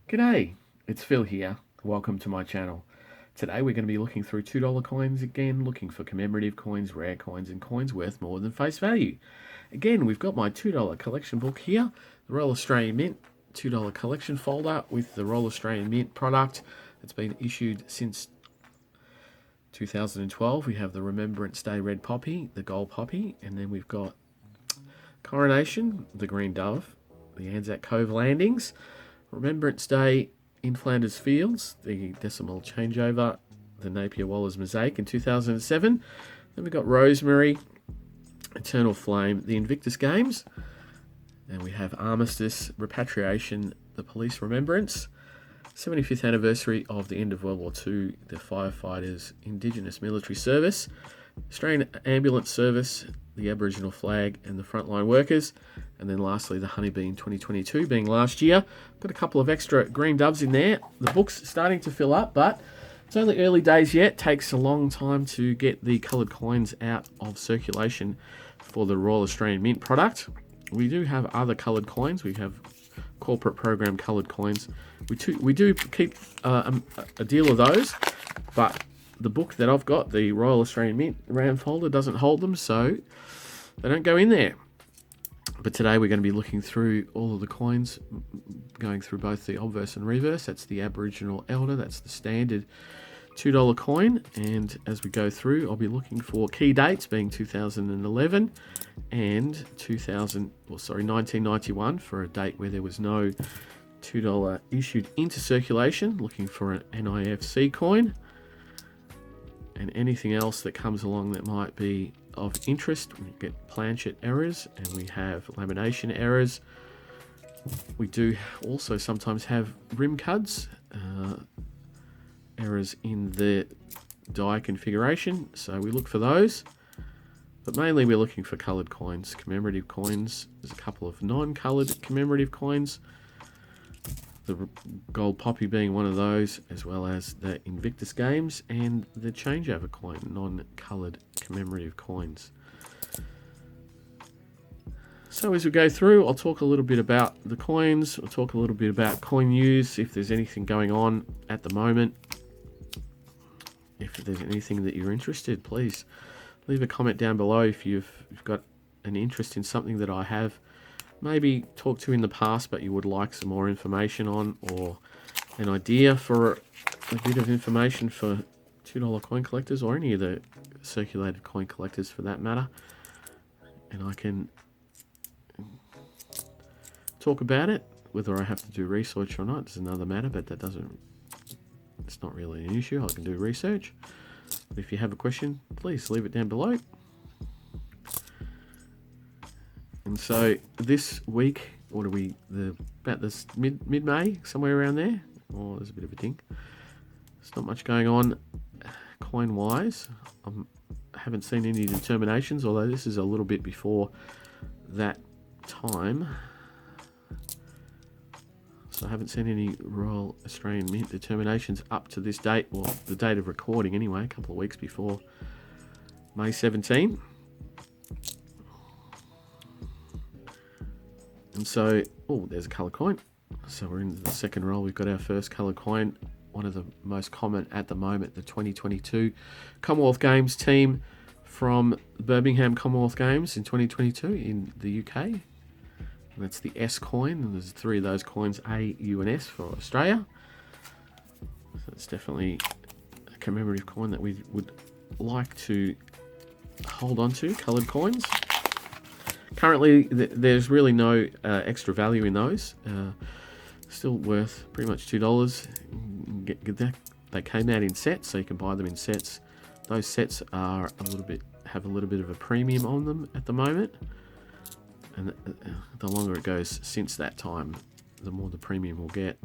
G'day, it's Phil here. Welcome to my channel. Today we're going to be looking through $2 coins again, looking for commemorative coins, rare coins, and coins worth more than face value. Again, we've got my $2 collection book here, the Royal Australian Mint $2 collection folder with the Royal Australian Mint product that's been issued since 2012. We have the Remembrance Day Red Poppy, the Gold Poppy, and then we've got Coronation, the Green Dove, the Anzac Cove Landings, Remembrance Day in Flanders Fields, the decimal changeover, the Napier Waller's Mosaic in 2007. Then we've got Rosemary, Eternal Flame, the Invictus Games. And we have Armistice, Repatriation, the Police Remembrance, 75th anniversary of the end of World War II, the Firefighters Indigenous Military Service, Australian Ambulance Service, the Aboriginal flag and the frontline workers, and then lastly the Honeybee in 2022 being last year. Got a couple of extra green doves in there. The book's starting to fill up, but it's only early days yet. Takes a long time to get the coloured coins out of circulation for the Royal Australian Mint product. We do have other coloured coins. We have corporate program coloured coins. We do keep a deal of those, but the book that I've got, the Royal Australian Mint RAM folder, doesn't hold them, so they don't go in there. But today we're going to be looking through all of the coins, going through both the obverse and reverse. That's the Aboriginal Elder, that's the standard $2 coin. And as we go through, I'll be looking for key dates being 2011 and 1991 for a date where there was no $2 issued into circulation, looking for an NIFC coin. And anything else that comes along that might be of interest. We get planchet errors and we have lamination errors. We do also sometimes have rim cuds, errors in the die configuration, so we look for those. But mainly we're looking for coloured coins, commemorative coins. There's a couple of non-coloured commemorative coins, the Gold Poppy being one of those, as well as the Invictus Games and the changeover coin, non-coloured commemorative coins. So as we go through, I'll talk a little bit about the coins, I'll talk a little bit about coin news, if there's anything going on at the moment. If there's anything that you're interested, please leave a comment down below if you've got an interest in something that I have maybe talked to in the past, but you would like some more information on, or an idea for a bit of information for $2 coin collectors, or any of the circulated coin collectors for that matter. And I can talk about it. Whether I have to do research or not is another matter, but it's not really an issue. I can do research. But if you have a question, please leave it down below. And so this week, about this mid-May, somewhere around there. Oh, there's a bit of a dink. There's not much going on coin-wise. I haven't seen any determinations, although this is a little bit before that time. So I haven't seen any Royal Australian Mint determinations up to this date, or the date of recording anyway, a couple of weeks before May 17. And so, there's a coloured coin. So we're in the second roll. We've got our first coloured coin. One of the most common at the moment, the 2022 Commonwealth Games team from Birmingham Commonwealth Games in 2022 in the UK. And that's the S coin, and there's three of those coins, A, U, and S for Australia. So it's definitely a commemorative coin that we would like to hold on to, coloured coins. Currently, there's really no extra value in those. Still worth pretty much $2. They came out in sets, so you can buy them in sets. Those sets are have a little bit of a premium on them at the moment, and the longer it goes since that time, the more the premium will get.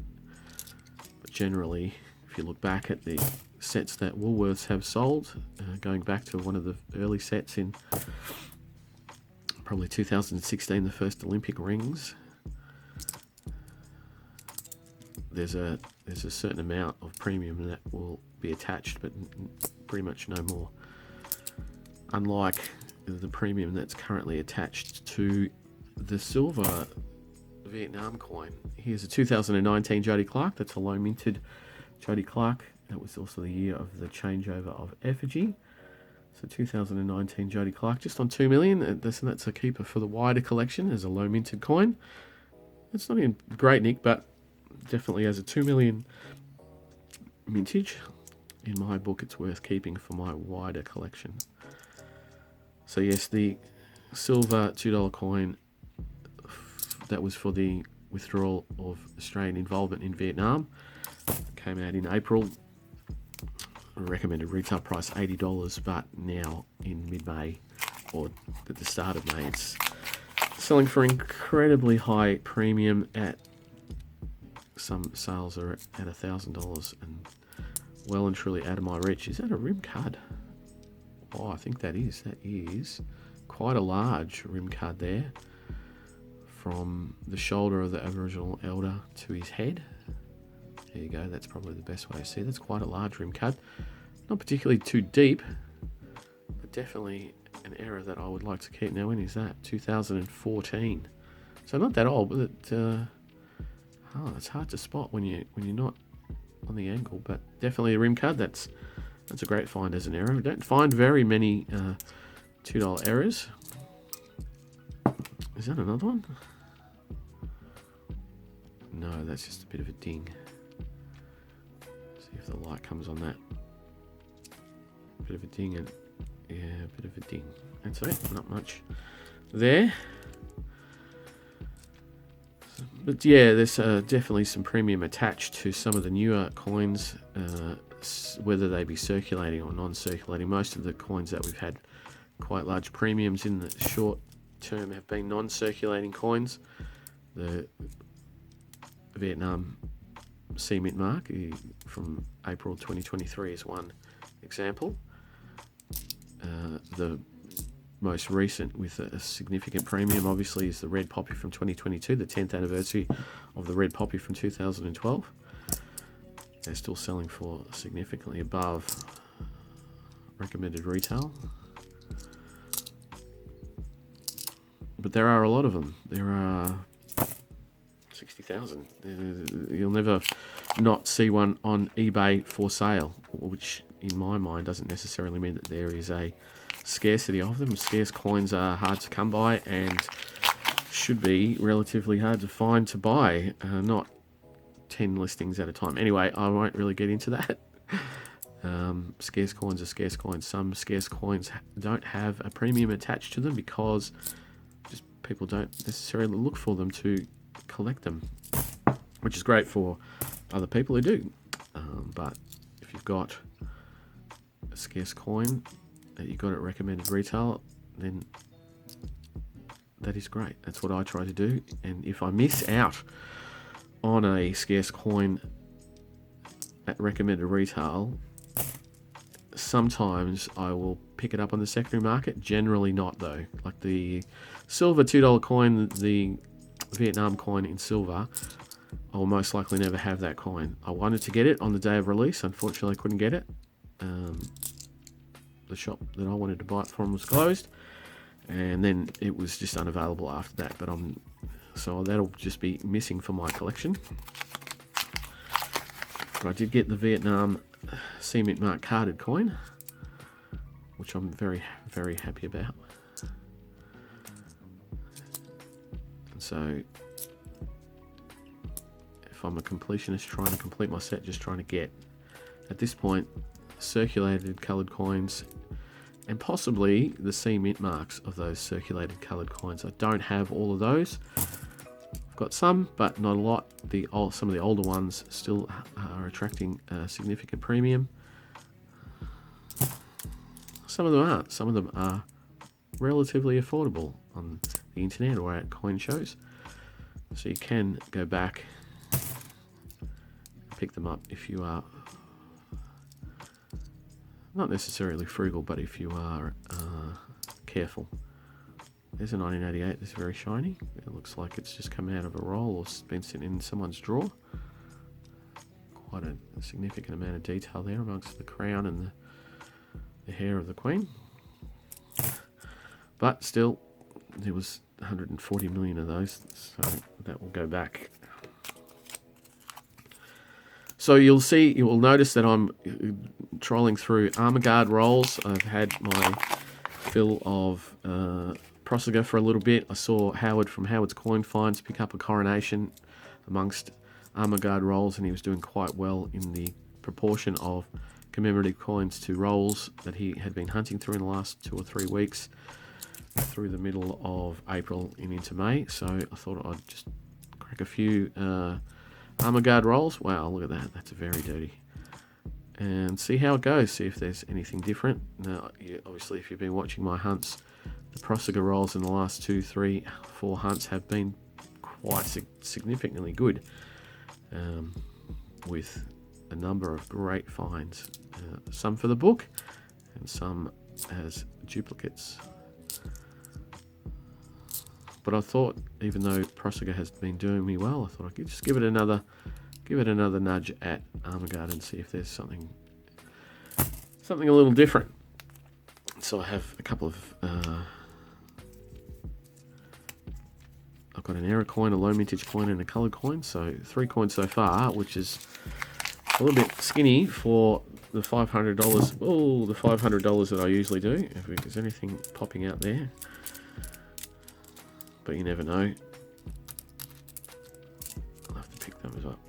But generally, if you look back at the sets that Woolworths have sold, going back to one of the early sets in probably 2016, the first Olympic rings, there's a certain amount of premium that will be attached, but pretty much no more. Unlike the premium that's currently attached to the silver Vietnam coin. Here's a 2019 Jody Clark. That's a low minted Jody Clark. That was also the year of the changeover of effigy. So 2019 Jody Clark, just on 2 million. That's a keeper for the wider collection as a low minted coin. It's not in great nick, but definitely as a 2 million mintage. In my book, it's worth keeping for my wider collection. So yes, the silver $2 coin, that was for the withdrawal of Australian involvement in Vietnam. Came out in April. Recommended retail price $80, but now in mid-May, or at the start of May, it's selling for incredibly high premium. At some sales are at $1,000 and well and truly out of my reach. Is that a rim card? Oh, I think that is. That is quite a large rim card there, from the shoulder of the Aboriginal elder to his head. There you go. That's probably the best way to see. That's quite a large rim cut. Not particularly too deep, but definitely an error that I would like to keep. Now, when is that? 2014. So not that old, but it's hard to spot when you're not on the angle. But definitely a rim cut. That's a great find as an error. We don't find very many $2 errors. Is that another one? No, that's just a bit of a ding. See if the light comes on that. Bit of a ding and yeah, a bit of a ding. That's it. Not much there. But yeah, there's definitely some premium attached to some of the newer coins, whether they be circulating or non-circulating. Most of the coins that we've had quite large premiums in the short term have been non-circulating coins. The Vietnam C-Mint mark from April 2023 is one example. The most recent with a significant premium obviously is the Red Poppy from 2022, the 10th anniversary of the Red Poppy from 2012. They're still selling for significantly above recommended retail. But there are a lot of them. There are 60,000. You'll never not see one on eBay for sale, which in my mind doesn't necessarily mean that there is a scarcity of them. Scarce coins are hard to come by and should be relatively hard to find to buy, not 10 listings at a time. Anyway, I won't really get into that. Scarce coins are scarce coins. Some scarce coins don't have a premium attached to them because just people don't necessarily look for them to collect them, which is great for other people who do. But if you've got a scarce coin that you got at recommended retail, then that is great. That's what I try to do. And if I miss out on a scarce coin at recommended retail, sometimes I will pick it up on the secondary market. Generally not though. Like the silver $2 coin, the Vietnam coin in silver, I will most likely never have that coin. I wanted to get it on the day of release. Unfortunately, I couldn't get it. The shop that I wanted to buy it from was closed, and then it was just unavailable after that. But so that'll just be missing from my collection. But I did get the Vietnam C-Mint mark carded coin, which I'm very, very happy about. And so if I'm a completionist trying to complete my set, just trying to get, at this point, circulated coloured coins and possibly the C-Mint marks of those circulated coloured coins. I don't have all of those. I've got some, but not a lot. Some of the older ones still are attracting a significant premium. Some of them aren't. Some of them are relatively affordable on the internet or at coin shows. So you can go back and pick them up if you are not necessarily frugal, but if you are careful. There's a 1988 that's very shiny. It looks like it's just come out of a roll or been sitting in someone's drawer. Quite a significant amount of detail there amongst the crown and the hair of the Queen. But still, there was 140 million of those, so that will go back. So you will notice that I'm trolling through Armour Guard rolls. I've had my fill of Procida for a little bit. I saw Howard from Howard's Coin Finds pick up a Coronation amongst Armour Guard rolls, and he was doing quite well in the proportion of commemorative coins to rolls that he had been hunting through in the last 2 or 3 weeks through the middle of April and into May. So I thought I'd just crack a few Armour Guard rolls. Wow, look at that. That's very dirty. And see how it goes. See if there's anything different. Now, obviously, if you've been watching my hunts, the Procida rolls in the last 2, 3, 4 hunts have been quite significantly good, with a number of great finds. Some for the book, and some as duplicates. But I thought, even though Procida has been doing me well, I thought I could just give it another nudge at Armour Guard and see if there's something a little different. So I have a couple of I've got an error coin, a low mintage coin, and a coloured coin. So 3 coins so far, which is a little bit skinny for the $500. Oh, the $500 that I usually do. If there's anything popping out there, but you never know. I'll have to pick those up.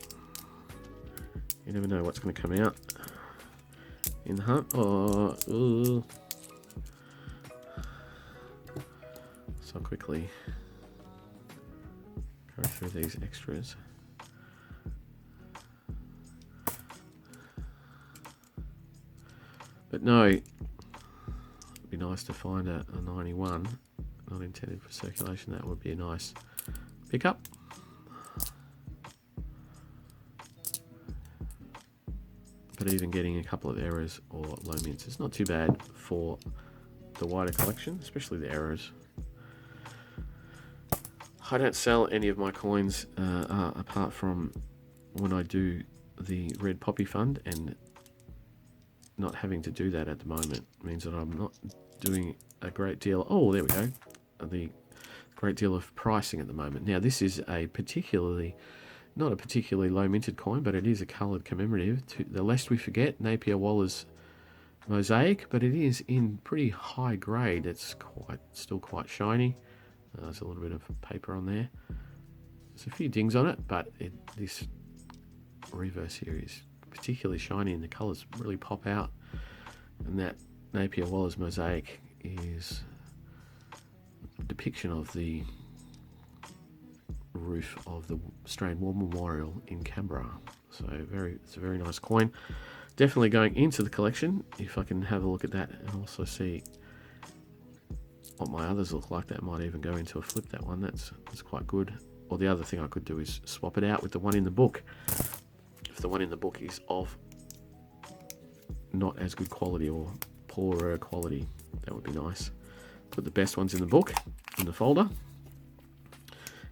You never know what's going to come out in the hunt. Oh, ooh. So I'll quickly go through these extras. But no, it'd be nice to find a 91, not intended for circulation. That would be a nice pickup. But even getting a couple of errors or low mints is not too bad for the wider collection, especially the errors. I don't sell any of my coins apart from when I do the Red Poppy Fund, and not having to do that at the moment means that I'm not doing a great deal. Oh, there we go. The great deal of pricing at the moment. Now, this is not a particularly low minted coin, but it is a coloured commemorative. The lest we forget, Napier Waller's mosaic, but it is in pretty high grade. It's still quite shiny. There's a little bit of paper on there. There's a few dings on it, but this reverse here is particularly shiny, and the colours really pop out. And that Napier Waller's mosaic is a depiction of the roof of the Australian War Memorial in Canberra. So it's a very nice coin. Definitely going into the collection. If I can have a look at that and also see what my others look like, that might even go into a flip. That one, that's quite good. Or the other thing I could do is swap it out with the one in the book. If the one in the book is of not as good quality or poorer quality, that would be nice. Put the best ones in the book, in the folder,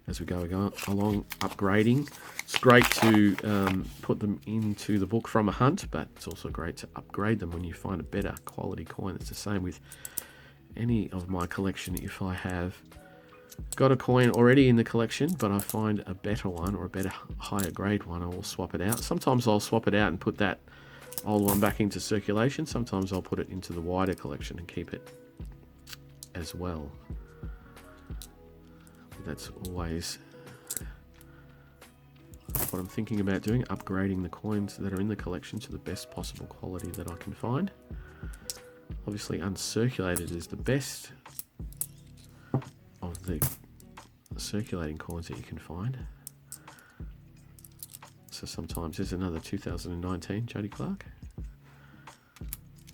as we go along upgrading. It's great to put them into the book from a hunt, but it's also great to upgrade them when you find a better quality coin. It's the same with any of my collection. If I have got a coin already in the collection, but I find a better one or a better higher grade one, I will swap it out. Sometimes I'll swap it out and put that old one back into circulation. Sometimes I'll put it into the wider collection and keep it as well. That's always what I'm thinking about doing, upgrading the coins that are in the collection to the best possible quality that I can find. Obviously, uncirculated is the best of the circulating coins that you can find. So sometimes there's another 2019 Jody Clark.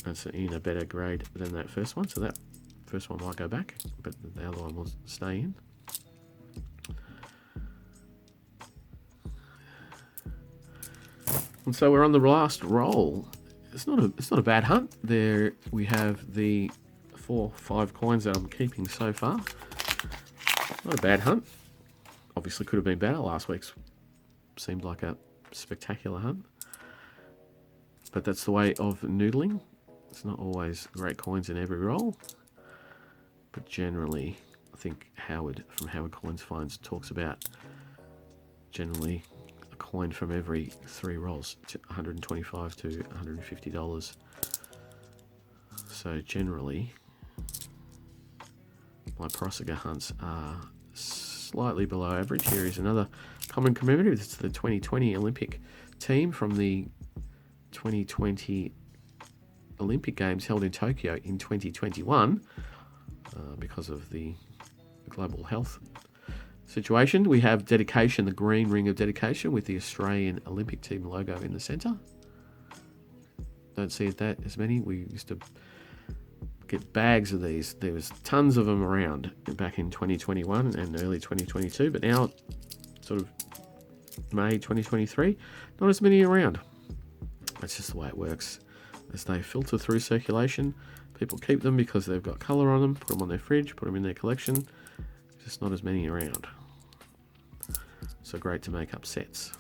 That's in a better grade than that first one, so that first one might go back, but the other one will stay in. And so we're on the last roll. It's not a bad hunt. There we have the 4, 5 coins that I'm keeping so far. Not a bad hunt. Obviously could have been better. Last week's seemed like a spectacular hunt. But that's the way of noodling. It's not always great coins in every roll. But generally, I think Howard from Howard Coins Finds talks about generally a coin from every 3 rolls, $125 to $150. So generally, my Prossiger hunts are slightly below average. Here is another common commemorative. It's the 2020 Olympic team from the 2020 Olympic Games held in Tokyo in 2021 because of the global health situation. We have dedication, the green ring of dedication with the Australian Olympic team logo in the centre. Don't see that as many. We used to get bags of these. There was tons of them around back in 2021 and early 2022, but now sort of May 2023, not as many around. That's just the way it works. As they filter through circulation, people keep them because they've got colour on them, put them on their fridge, put them in their collection. Just not as many around. So great to make up sets.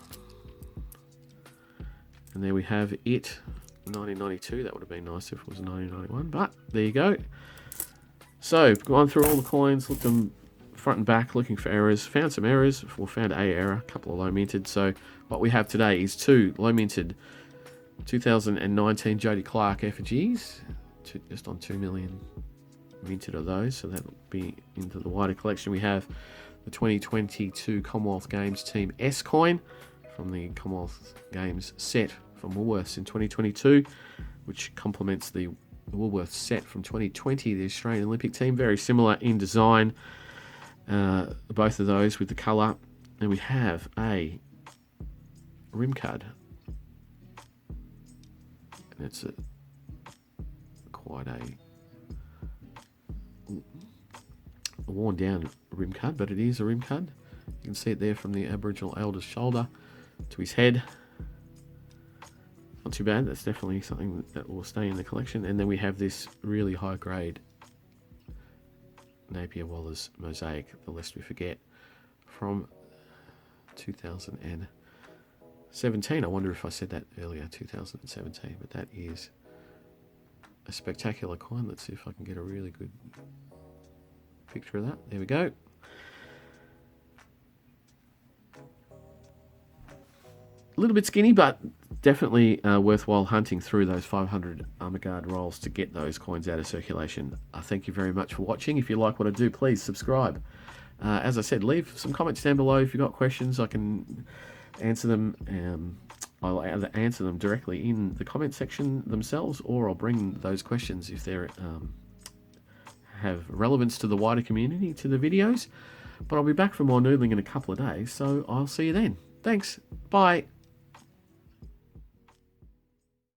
And there we have it, 1992. That would have been nice if it was 1991, but there you go. So gone through all the coins, looked them front and back, looking for errors, found some errors. We found a error, a couple of low minted. So what we have today is 2 low minted 2019 Jodie Clark effigies, just on 2 million minted of those, so that'll be into the wider collection. We have the 2022 Commonwealth Games Team S coin from the Commonwealth Games set from Woolworths in 2022, which complements the Woolworths set from 2020, the Australian Olympic team. Very similar in design, both of those with the colour. And we have a rim card, and it's quite a worn down rim card, but it is a rim card. You can see it there from the Aboriginal elder's shoulder to his head. Not too bad. That's definitely something that will stay in the collection. And then we have this really high grade Napier Waller's mosaic, the lest we forget, from 2017. I wonder if I said that earlier, 2017, but that is a spectacular coin. Let's see if I can get a really good picture of that. There we go. A little bit skinny, but definitely worthwhile hunting through those 500 Armour Guard rolls to get those coins out of circulation. Thank you very much for watching. If you like what I do, please subscribe. As I said, leave some comments down below if you've got questions. I can answer them. I'll either answer them directly in the comment section themselves, or I'll bring those questions if they're have relevance to the wider community, to the videos. But I'll be back for more noodling in a couple of days, so I'll see you then. Thanks. Bye.